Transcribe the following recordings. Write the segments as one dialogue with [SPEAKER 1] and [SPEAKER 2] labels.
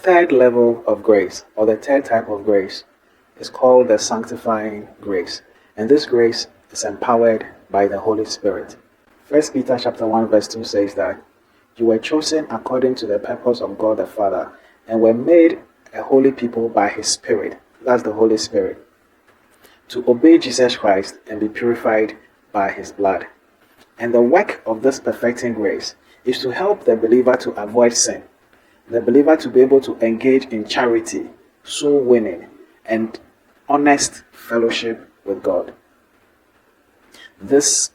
[SPEAKER 1] third level of grace, or the third type of grace, is called the sanctifying grace. And this grace is empowered by the Holy Spirit. 1 Peter chapter 1 verse 2 says that you were chosen according to the purpose of God the Father and were made a holy people by His Spirit. That's the Holy Spirit. To obey Jesus Christ and be purified by His blood. And the work of this perfecting grace is to help the believer to avoid sin, the believer to be able to engage in charity, soul winning, and honest fellowship with God. This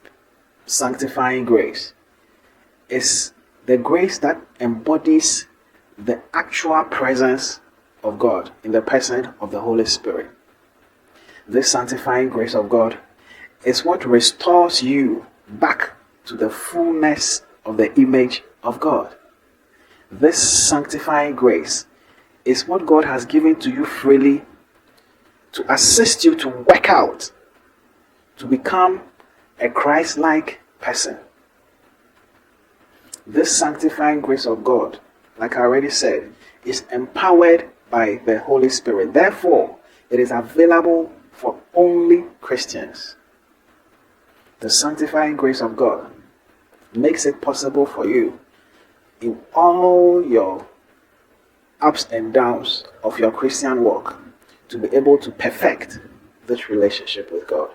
[SPEAKER 1] sanctifying grace is the grace that embodies the actual presence of God in the person of the Holy Spirit. This sanctifying grace of God is what restores you back to the fullness of the image of God. This sanctifying grace is what God has given to you freely to assist you to work out, to become a Christ-like person. This sanctifying grace of God, like I already said, is empowered by the Holy Spirit. Therefore, it is available for only Christians. The sanctifying grace of God makes it possible for you in all your ups and downs of your Christian walk to be able to perfect this relationship with God.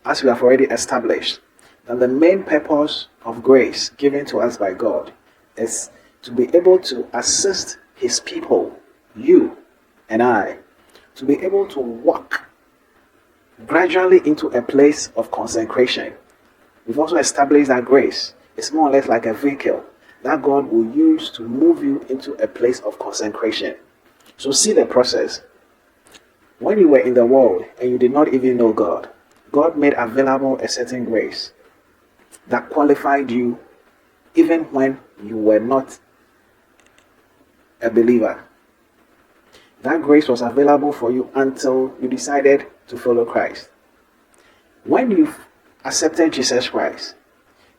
[SPEAKER 1] As we have already established, that the main purpose of grace given to us by God is to be able to assist His people, you and I, to be able to walk gradually into a place of consecration. We've also established that grace is more or less like a vehicle that God will use to move you into a place of consecration. So see the process. When you were in the world and you did not even know God, God made available a certain grace that qualified you even when you were not a believer. That grace was available for you until you decided to follow Christ. When you accepted Jesus Christ,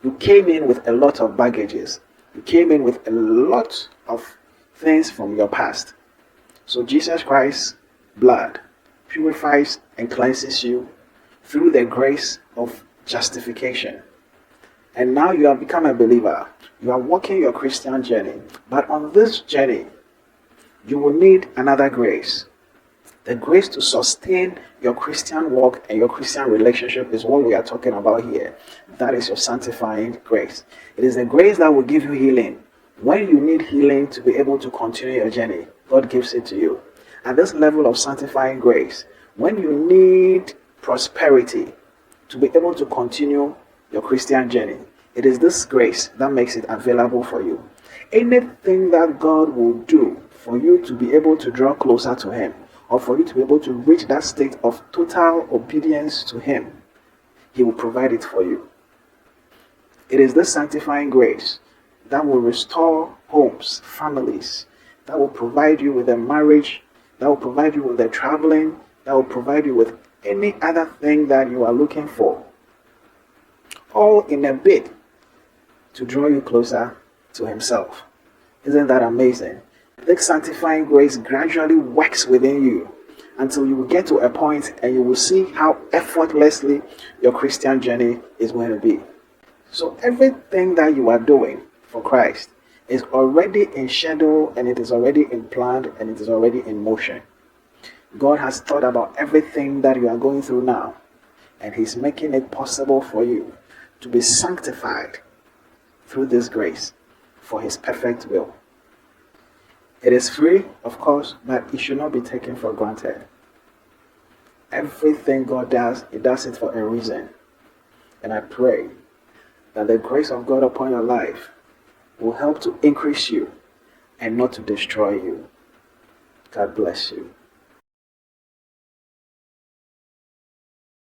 [SPEAKER 1] you came in with a lot of baggages. You came in with a lot of things from your past. So Jesus Christ's blood purifies and cleanses you through the grace of justification. And now you have become a believer. You are walking your Christian journey. But on this journey, you will need another grace. The grace to sustain your Christian walk and your Christian relationship is what we are talking about here. That is your sanctifying grace. It is the grace that will give you healing. When you need healing to be able to continue your journey, God gives it to you. At this level of sanctifying grace, when you need prosperity to be able to continue your Christian journey, it is this grace that makes it available for you. Anything that God will do for you to be able to draw closer to Him, or for you to be able to reach that state of total obedience to Him, He will provide it for you. It is this sanctifying grace that will restore homes, families, that will provide you with a marriage, that will provide you with the traveling, that will provide you with any other thing that you are looking for. All in a bid to draw you closer to Himself. Isn't that amazing? This sanctifying grace gradually works within you until you will get to a point and you will see how effortlessly your Christian journey is going to be. So everything that you are doing for Christ is already in schedule, and it is already in plan, and it is already in motion. God has thought about everything that you are going through now, and He's making it possible for you to be sanctified through this grace for His perfect will. It is free, of course, but it should not be taken for granted. Everything God does, He does it for a reason. And I pray that the grace of God upon your life will help to increase you and not to destroy you. God bless you.